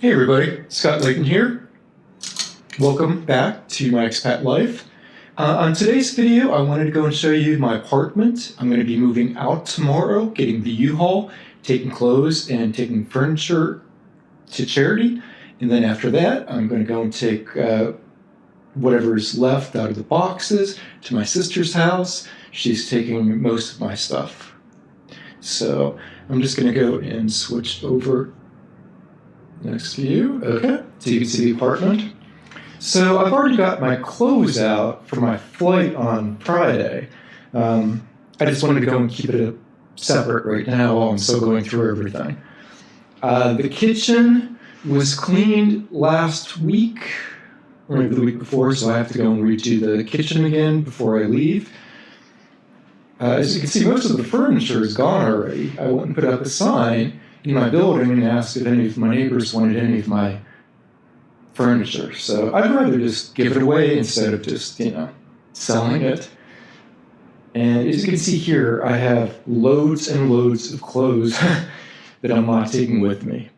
Hey everybody, Scott Layton here. Welcome back to My Expat Life. On today's video, I wanted to go and show you my apartment. I'm going to be moving out tomorrow, getting the U-Haul, taking clothes and taking furniture to charity. And then after that, I'm going to go and take whatever's left out of the boxes to my sister's house. She's taking most of my stuff. So I'm just going to go and switch over. Next view, okay, so you can see the apartment. So I've already got my clothes out for my flight on Friday. I just wanted to go and keep it separate right now while I'm still going through everything. The kitchen was cleaned last week, or maybe the week before, so I have to go and redo the kitchen again before I leave. As you can see, most of the furniture is gone already. I went and put up a sign in my building and asked if any of my neighbors wanted any of my furniture. So I'd rather just give it away instead of just, selling it. And as you can see here, I have loads and loads of clothes that I'm not taking with me.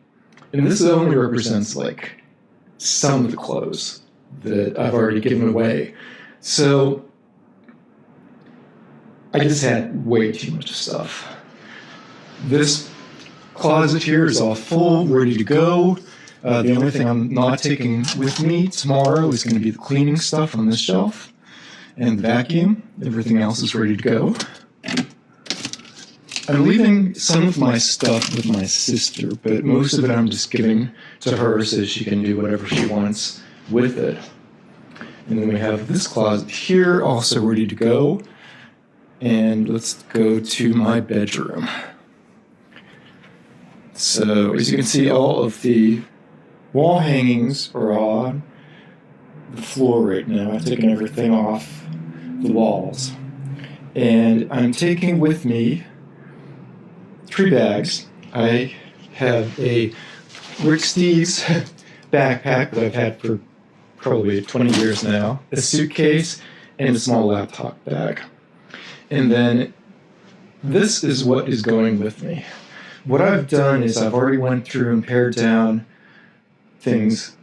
And this only represents like some of the clothes that I've already given away. So I just had way too much stuff. This closet here is all full, ready to go. The only thing I'm not taking with me tomorrow is going to be the cleaning stuff on this shelf and the vacuum. Everything else is ready to go. I'm leaving some of my stuff with my sister, but most of it I'm just giving to her so she can do whatever she wants with it. And then we have this closet here also ready to go. And let's go to my bedroom. So as you can see, all of the wall hangings are on the floor right now. I've taken everything off the walls. And I'm taking with me 3 bags. I have a Rick Steves backpack that I've had for probably 20 years now, a suitcase, and a small laptop bag. And then this is what is going with me. What I've done is I've already went through and pared down things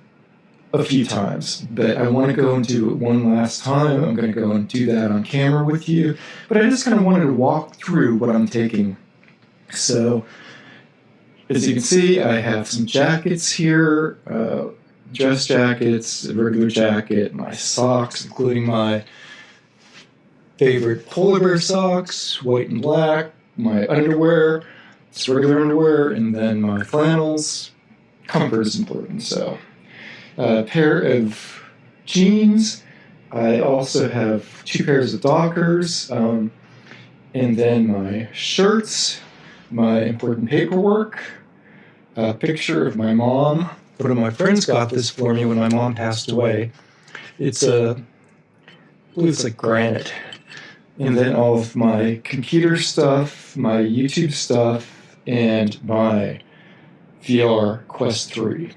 a few times, but I want to go and do it one last time. I'm going to go and do that on camera with you, but I just kind of wanted to walk through what I'm taking. So as you can see, I have some jackets here, dress jackets, a regular jacket, my socks, including my favorite polar bear socks, white and black, my underwear, it's regular underwear, and then my flannels. Comfort is important, so a pair of jeans. I also have 2 pairs of Dockers, and then my shirts, my important paperwork, a picture of my mom. One of my friends got this for me when my mom passed away. It's I believe it's like granite. And then all of my computer stuff, my YouTube stuff, and my VR Quest 3.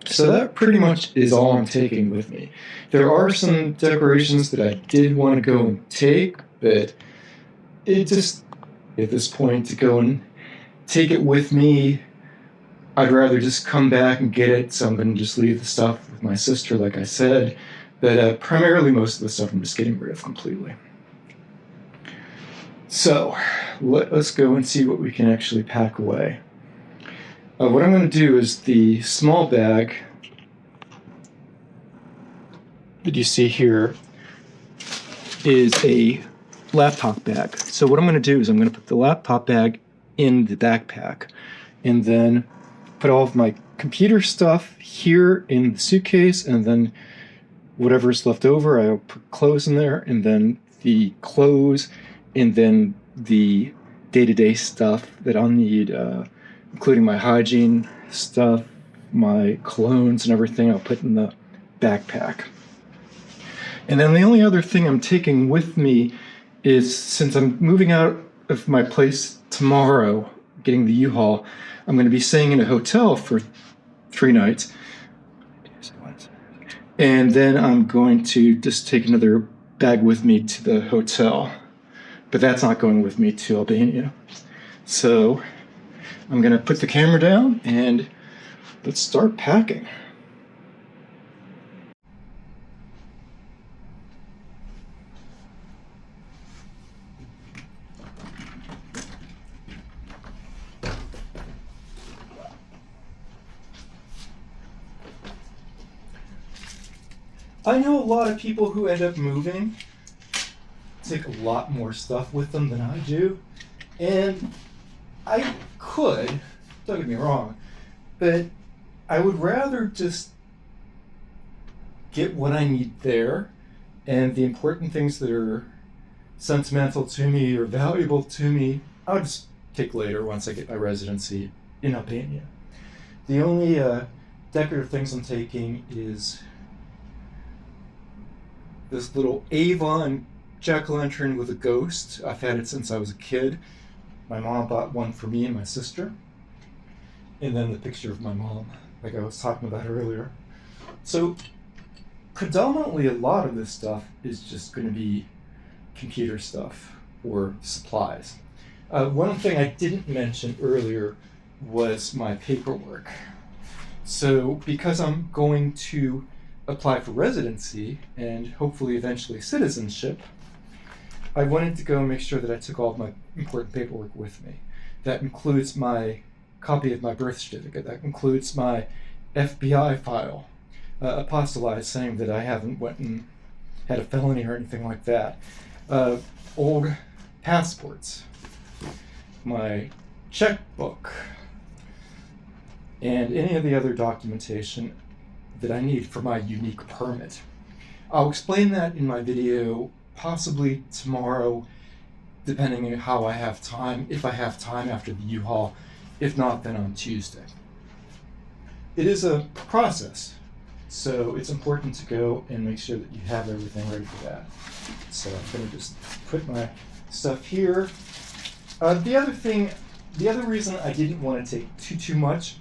So that pretty much is all I'm taking with me. There are some decorations that I did want to go and take, but it just, at this point, to go and take it with me, I'd rather just come back and get it, so I'm going to just leave the stuff with my sister, like I said. But primarily most of the stuff I'm just getting rid of completely. So let us go and see what we can actually pack away. What I'm going to do is the small bag that you see here is a laptop bag. So what I'm going to do is I'm going to put the laptop bag in the backpack and then put all of my computer stuff here in the suitcase, and then whatever's left over, I'll put clothes in there, and then the clothes, and then the day-to-day stuff that I'll need, including my hygiene stuff, my colognes and everything, I'll put in the backpack. And then the only other thing I'm taking with me is, since I'm moving out of my place tomorrow, getting the U-Haul, I'm going to be staying in a hotel for 3 nights. And then I'm going to just take another bag with me to the hotel. But that's not going with me to Albania. So I'm going to put the camera down and let's start packing. I know a lot of people who end up moving take a lot more stuff with them than I do, and I could, don't get me wrong, but I would rather just get what I need there, and the important things that are sentimental to me or valuable to me, I'll just take later once I get my residency in Albania. The only decorative things I'm taking is this little Avon jack-o'-lantern with a ghost. I've had it since I was a kid. My mom bought one for me and my sister. And then the picture of my mom, like I was talking about earlier. So predominantly a lot of this stuff is just going to be computer stuff or supplies. One thing I didn't mention earlier was my paperwork. So because I'm going to apply for residency and hopefully eventually citizenship, I wanted to go and make sure that I took all of my important paperwork with me. That includes my copy of my birth certificate. That includes my FBI file, apostillized saying that I haven't went and had a felony or anything like that. Old passports, my checkbook, and any of the other documentation that I need for my unique permit. I'll explain that in my video possibly tomorrow, depending on how I have time, if I have time after the U-Haul. If not, then on Tuesday. It is a process, so it's important to go and make sure that you have everything ready for that. So I'm going to just put my stuff here. The other reason I didn't want to take too much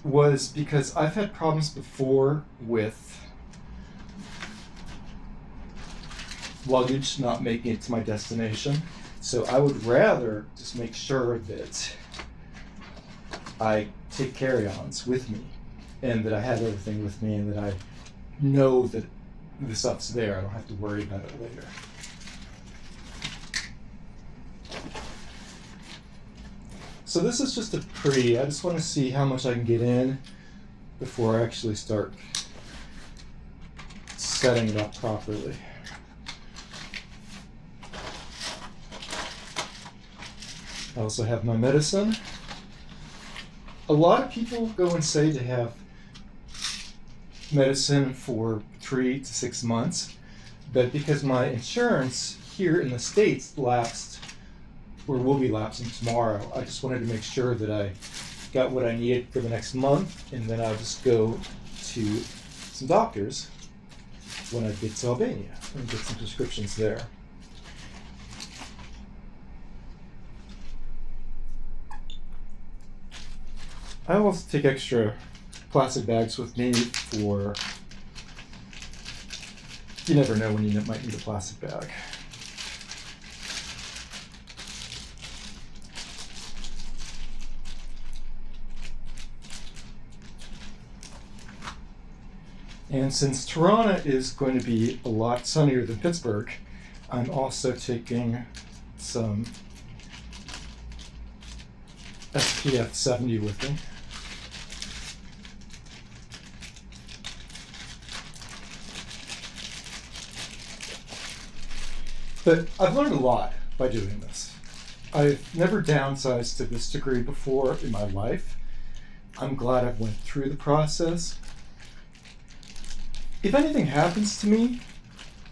was because I've had problems before with luggage not making it to my destination. So I would rather just make sure that I take carry-ons with me and that I have everything with me and that I know that the stuff's there. I don't have to worry about it later. So this is just I just want to see how much I can get in before I actually start setting it up properly. I also have my medicine. A lot of people go and say to have medicine for 3 to 6 months, but because my insurance here in the States lapsed, or will be lapsing tomorrow, I just wanted to make sure that I got what I needed for the next month, and then I'll just go to some doctors when I get to Albania and get some prescriptions there. I also take extra plastic bags with me for, you never know when you might need a plastic bag. And since Tirana is going to be a lot sunnier than Pittsburgh, I'm also taking some SPF 70 with me. But I've learned a lot by doing this. I've never downsized to this degree before in my life. I'm glad I went through the process. If anything happens to me,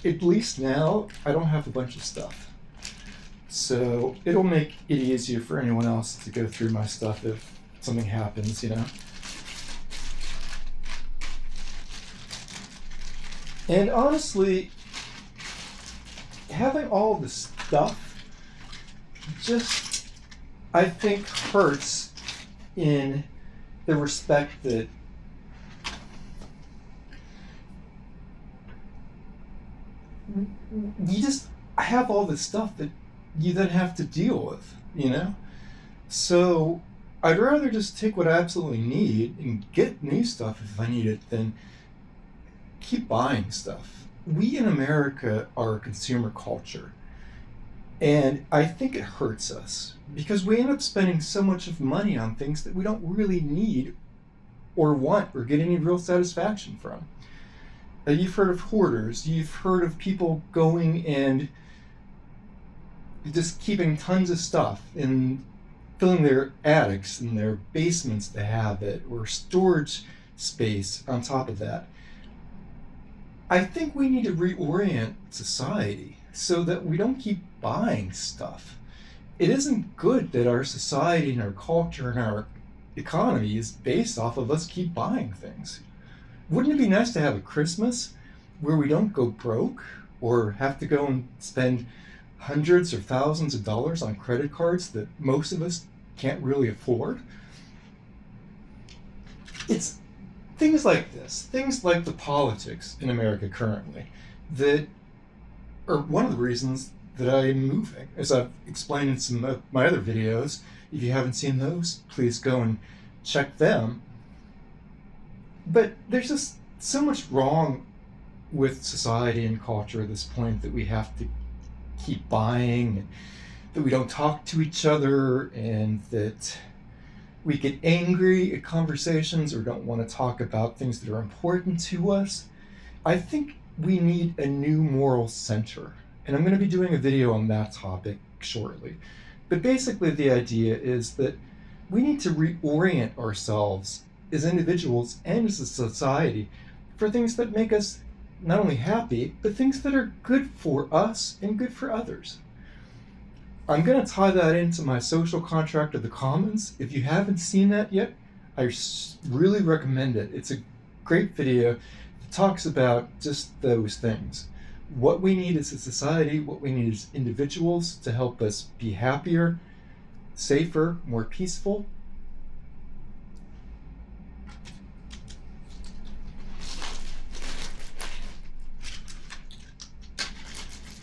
at least now I don't have a bunch of stuff. So it'll make it easier for anyone else to go through my stuff if something happens, you know. And honestly, having all this stuff just, I think, hurts in the respect that you just have all this stuff that you then have to deal with, you know? So I'd rather just take what I absolutely need and get new stuff if I need it than keep buying stuff. We in America are a consumer culture, and I think it hurts us because we end up spending so much of money on things that we don't really need or want or get any real satisfaction from. You've heard of hoarders, you've heard of people going and just keeping tons of stuff and filling their attics and their basements to have it, or storage space on top of that. I think we need to reorient society so that we don't keep buying stuff. It isn't good that our society and our culture and our economy is based off of us keep buying things. Wouldn't it be nice to have a Christmas where we don't go broke or have to go and spend hundreds or thousands of dollars on credit cards that most of us can't really afford? It's things like this, things like the politics in America currently, that are one of the reasons that I'm moving. As I've explained in some of my other videos, if you haven't seen those, please go and check them. But there's just so much wrong with society and culture at this point that we have to keep buying, and that we don't talk to each other, and that we get angry at conversations or don't want to talk about things that are important to us. I think we need a new moral center, and I'm going to be doing a video on that topic shortly. But basically the idea is that we need to reorient ourselves as individuals and as a society for things that make us not only happy, but things that are good for us and good for others. I'm going to tie that into my social contract of the commons. If you haven't seen that yet, I really recommend it. It's a great video that talks about just those things. What we need as a society, what we need as individuals to help us be happier, safer, more peaceful.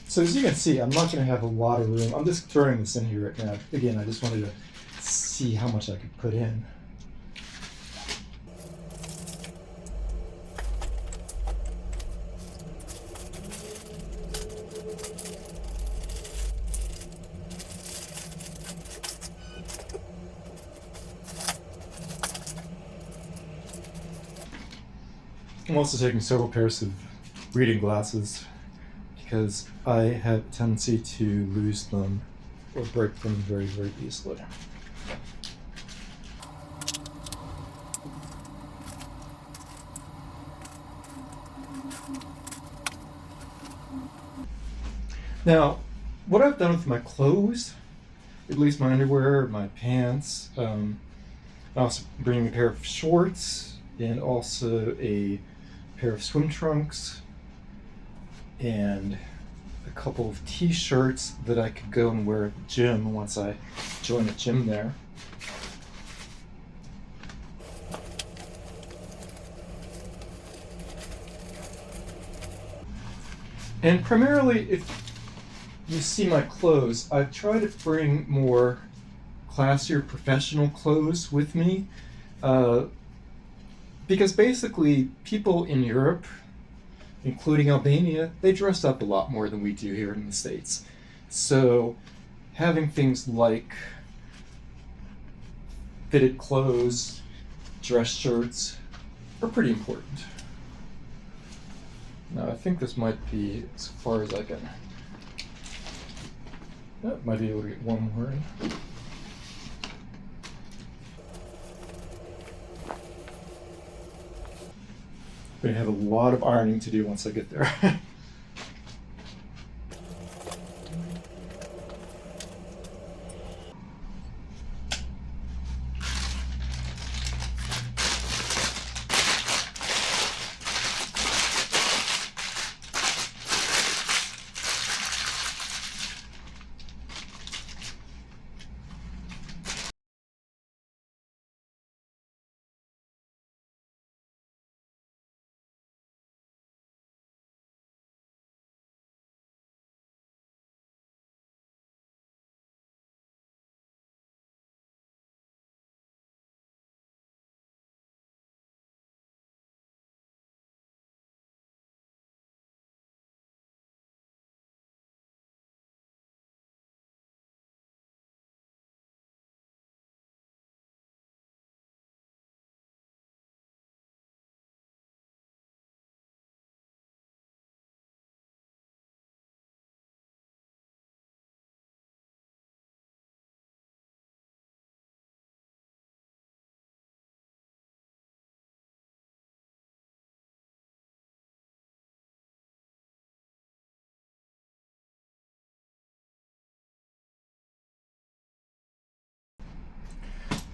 So as you can see, I'm not going to have a lot of room. I'm just throwing this in here right now. Again, I just wanted to see how much I could put in. I'm also taking several pairs of reading glasses because I have a tendency to lose them or break them very, very easily. Now, what I've done with my clothes, at least my underwear, my pants, I'm also bringing a pair of shorts and also a pair of swim trunks and a couple of t-shirts that I could go and wear at the gym once I join the gym there. And primarily, if you see my clothes, I've tried to bring more classier professional clothes with me, because basically people in Europe, including Albania, they dress up a lot more than we do here in the States. So having things like fitted clothes, dress shirts are pretty important. Now I think this might be as far as I can. Might be able to get one more in. I'm going to have a lot of ironing to do once I get there.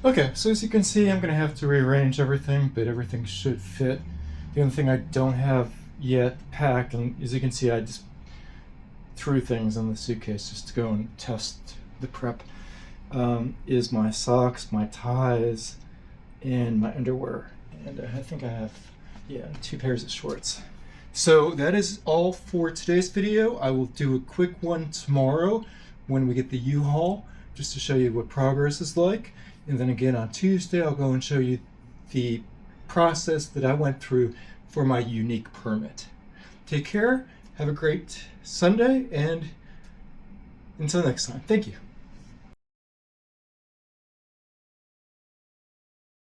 Okay, so as you can see, I'm going to have to rearrange everything, but everything should fit. The only thing I don't have yet packed, and as you can see, I just threw things in the suitcase just to go and test the prep, is my socks, my ties, and my underwear. And I think I have, 2 pairs of shorts. So that is all for today's video. I will do a quick one tomorrow when we get the U-Haul, just to show you what progress is like. And then again on Tuesday, I'll go and show you the process that I went through for my unique permit. Take care, have a great Sunday, and until next time, thank you.